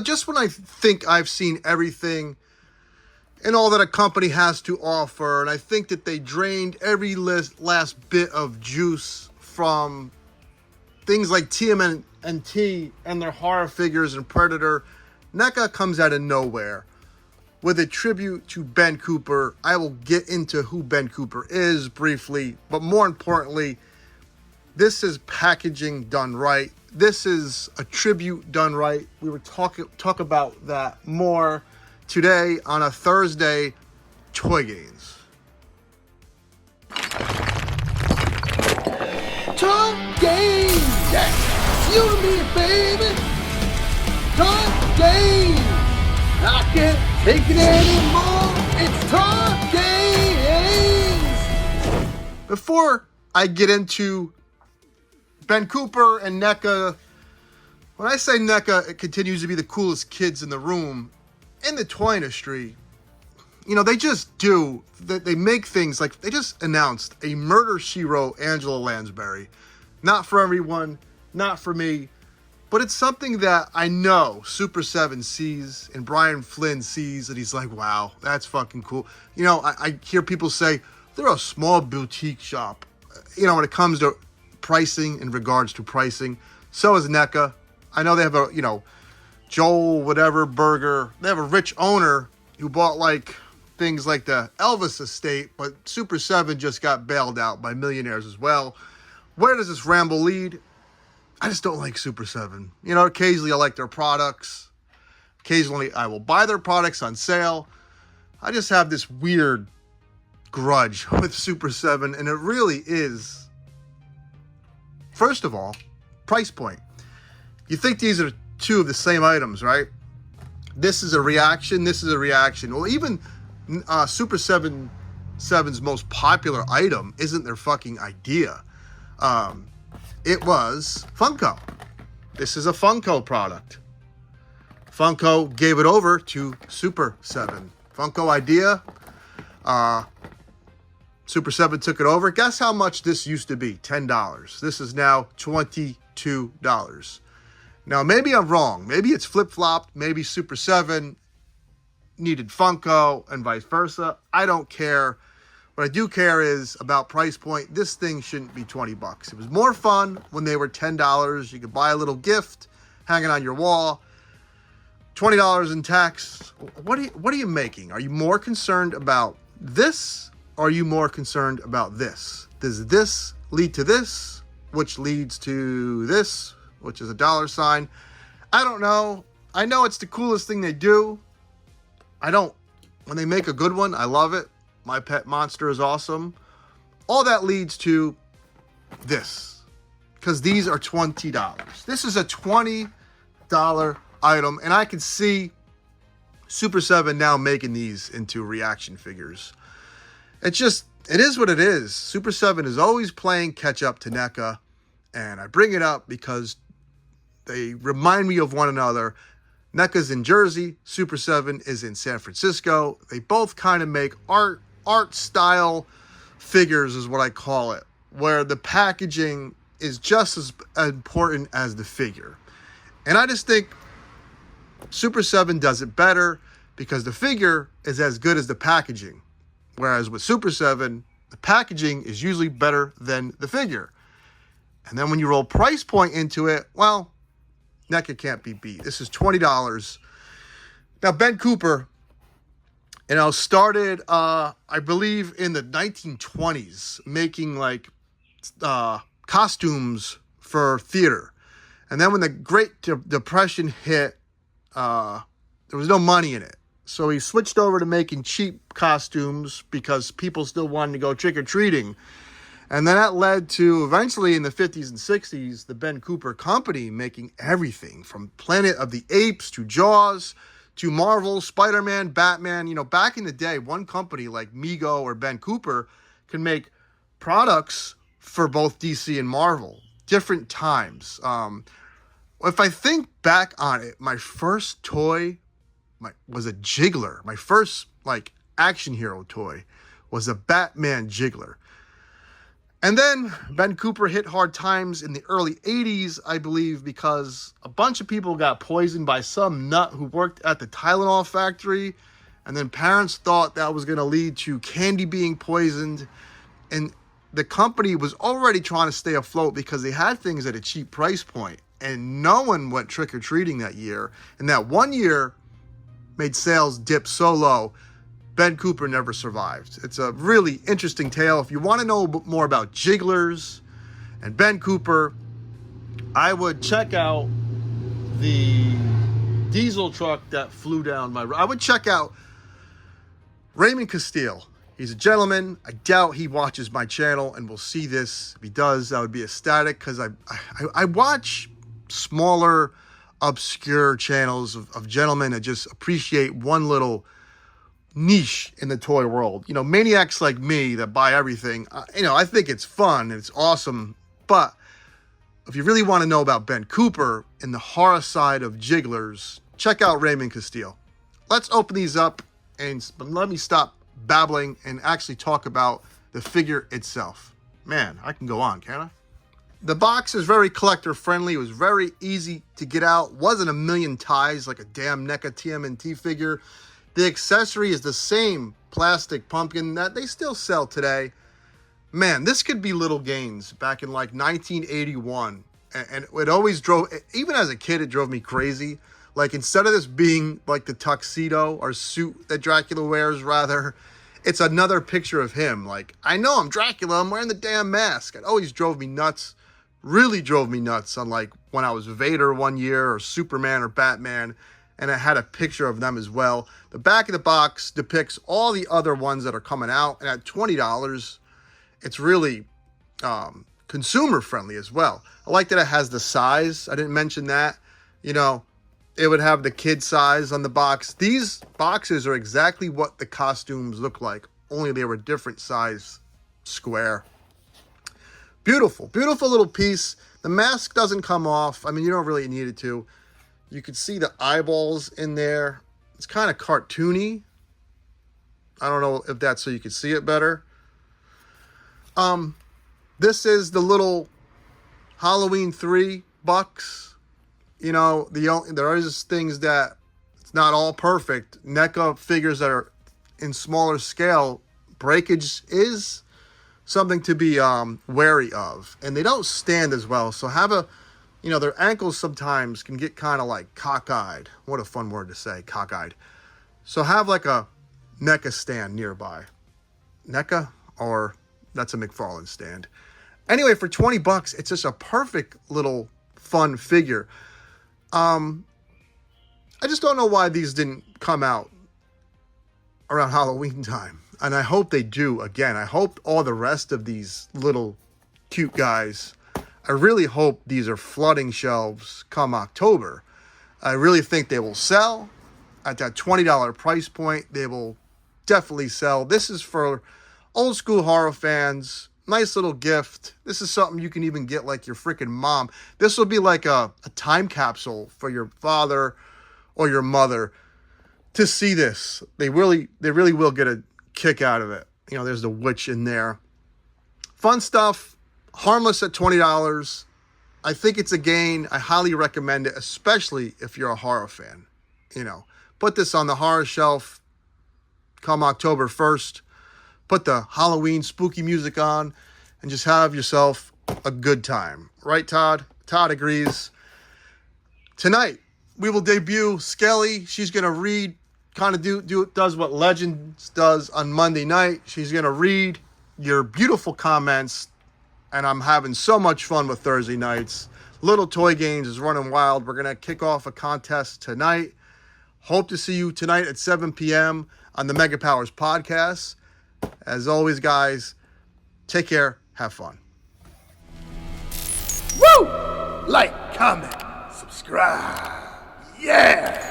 Just when I think I've seen everything and all that a company has to offer, and I think that they drained every last bit of juice from things like TMNT and their horror figures and Predator, NECA comes out of nowhere with a tribute to Ben Cooper. I will get into who Ben Cooper is briefly, but more importantly, this is packaging done right. This is a tribute done right. We were talk about that more today on a Thursday Toy Gains. Toy Gains! Yeah! You and me, baby! Toy Gains! I can't take it anymore! It's Toy Gains! Before I get into Ben Cooper and NECA, when I say NECA, it continues to be the coolest kids in the room in the toy industry. They just do. They make things like they just announced a Murder, She Wrote Angela Lansbury. Not for everyone, not for me, but it's something that I know Super 7 sees and Brian Flynn sees, and he's like, wow, that's fucking cool. I hear people say they're a small boutique shop. When it comes to pricing, in regards to pricing, so is NECA. I know they have a, Joel whatever burger. They have a rich owner who bought things like the Elvis estate, but Super 7 just got bailed out by millionaires as well. Where does this ramble lead? I just don't like Super 7. Occasionally I like their products. Occasionally I will buy their products on sale. I just have this weird grudge with Super 7, and it really is, first of all, price point. You think these are two of the same items, right? This is a reaction. This is a reaction. Well, even Super 7's most popular item isn't their fucking idea. It was Funko. This is a Funko product. Funko gave it over to Super 7. Funko idea. Super 7 took it over. Guess how much this used to be? $10. This is now $22. Now, maybe I'm wrong. Maybe it's flip-flopped. Maybe Super 7 needed Funko and vice versa. I don't care. What I do care is about price point. This thing shouldn't be $20. It was more fun when they were $10. You could buy a little gift, hang it on your wall. $20 in tax. What are you making? Are you more concerned about this, or are you more concerned about this? Does this lead to this, which leads to this, which is a dollar sign? I don't know. I know it's the coolest thing they do. When they make a good one, I love it. My Pet Monster is awesome. All that leads to this, because these are $20. This is a $20 item, and I can see Super 7 now making these into reaction figures. It is what it is. Super 7 is always playing catch up to NECA, and I bring it up because they remind me of one another. NECA's in Jersey, Super 7 is in San Francisco. They both kind of make art style figures, is what I call it, where the packaging is just as important as the figure. And I just think Super 7 does it better because the figure is as good as the packaging. Whereas with Super 7, the packaging is usually better than the figure. And then when you roll price point into it, well, NECA can't be beat. This is $20. Now, Ben Cooper, started, I believe, in the 1920s, making costumes for theater. And then when the Great Depression hit, there was no money in it. So he switched over to making cheap costumes because people still wanted to go trick-or-treating. And then that led to, eventually in the 50s and 60s, the Ben Cooper Company making everything from Planet of the Apes to Jaws to Marvel, Spider-Man, Batman. Back in the day, one company like Mego or Ben Cooper could make products for both DC and Marvel. Different times. If I think back on it, my first toy was a Jiggler. My first action hero toy was a Batman Jiggler. And then Ben Cooper hit hard times in the early 80s, I believe, because a bunch of people got poisoned by some nut who worked at the Tylenol factory. And then parents thought that was going to lead to candy being poisoned. And the company was already trying to stay afloat because they had things at a cheap price point. And no one went trick-or-treating that year. And that one year made sales dip so low, Ben Cooper never survived. It's a really interesting tale. If you want to know more about jigglers and Ben Cooper, I would check out the diesel truck that flew down my road. I would check out Raymond Castile. He's a gentleman. I doubt he watches my channel and will see this. If he does, I would be ecstatic because I watch smaller, obscure channels of gentlemen that just appreciate one little niche in the toy world. You know, maniacs like me that buy everything. I think it's fun and it's awesome. But if you really want to know about Ben Cooper and the horror side of jigglers, check out Raymond Castile. Let's open these up and let me stop babbling and actually talk about the figure itself. Man, I can go on, can't I? The box is very collector friendly. It was very easy to get out. Wasn't a million ties like a damn NECA TMNT figure. The accessory is the same plastic pumpkin that they still sell today. Man, this could be little gains back in like 1981. And it always drove, even as a kid, it drove me crazy. Like, instead of this being like the tuxedo or suit that Dracula wears, rather, it's another picture of him. Like, I know I'm Dracula, I'm wearing the damn mask. It always drove me nuts. Really drove me nuts on like when I was Vader one year or Superman or Batman. And I had a picture of them as well. The back of the box depicts all the other ones that are coming out. And at $20, it's really consumer friendly as well. I like that it has the size. I didn't mention that. You know, it would have the kid size on the box. These boxes are exactly what the costumes look like, only they were different size square. Beautiful, beautiful little piece. The mask doesn't come off. I mean, you don't really need it to. You can see the eyeballs in there. It's kind of cartoony. I don't know if that's so you can see it better. This is the little Halloween 3 bucks. You know, there is things that it's not all perfect. NECA figures that are in smaller scale, breakage is something to be wary of. And they don't stand as well. So their ankles sometimes can get kind of like cockeyed. What a fun word to say, cockeyed. So have like a NECA stand nearby. NECA, or that's a McFarlane stand. Anyway, for $20, it's just a perfect little fun figure. I just don't know why these didn't come out around Halloween time. And I hope they do again. I hope all the rest of these little cute guys, I really hope these are flooding shelves come October. I really think they will sell at that $20 price point. They will definitely sell. This is for old school horror fans. Nice little gift. This is something you can even get like your freaking mom. This will be like a time capsule for your father or your mother to see this. They really will get a kick out of it. You know, there's the witch in there. Fun stuff. Harmless at $20. I think it's a gain. I highly recommend it, especially if you're a horror fan. You know, put this on the horror shelf come October 1st. Put the Halloween spooky music on and just have yourself a good time. Right, Todd? Todd agrees. Tonight, we will debut Skelly. She's going to read, kind of does what Legends does on Monday night. She's going to read your beautiful comments, and I'm having so much fun with Thursday nights. Little Toy Games is running wild. We're going to kick off a contest tonight. Hope to see you tonight at 7 p.m. on the Mega Powers podcast. As always, guys, take care. Have fun. Woo! Like, comment, subscribe. Yeah!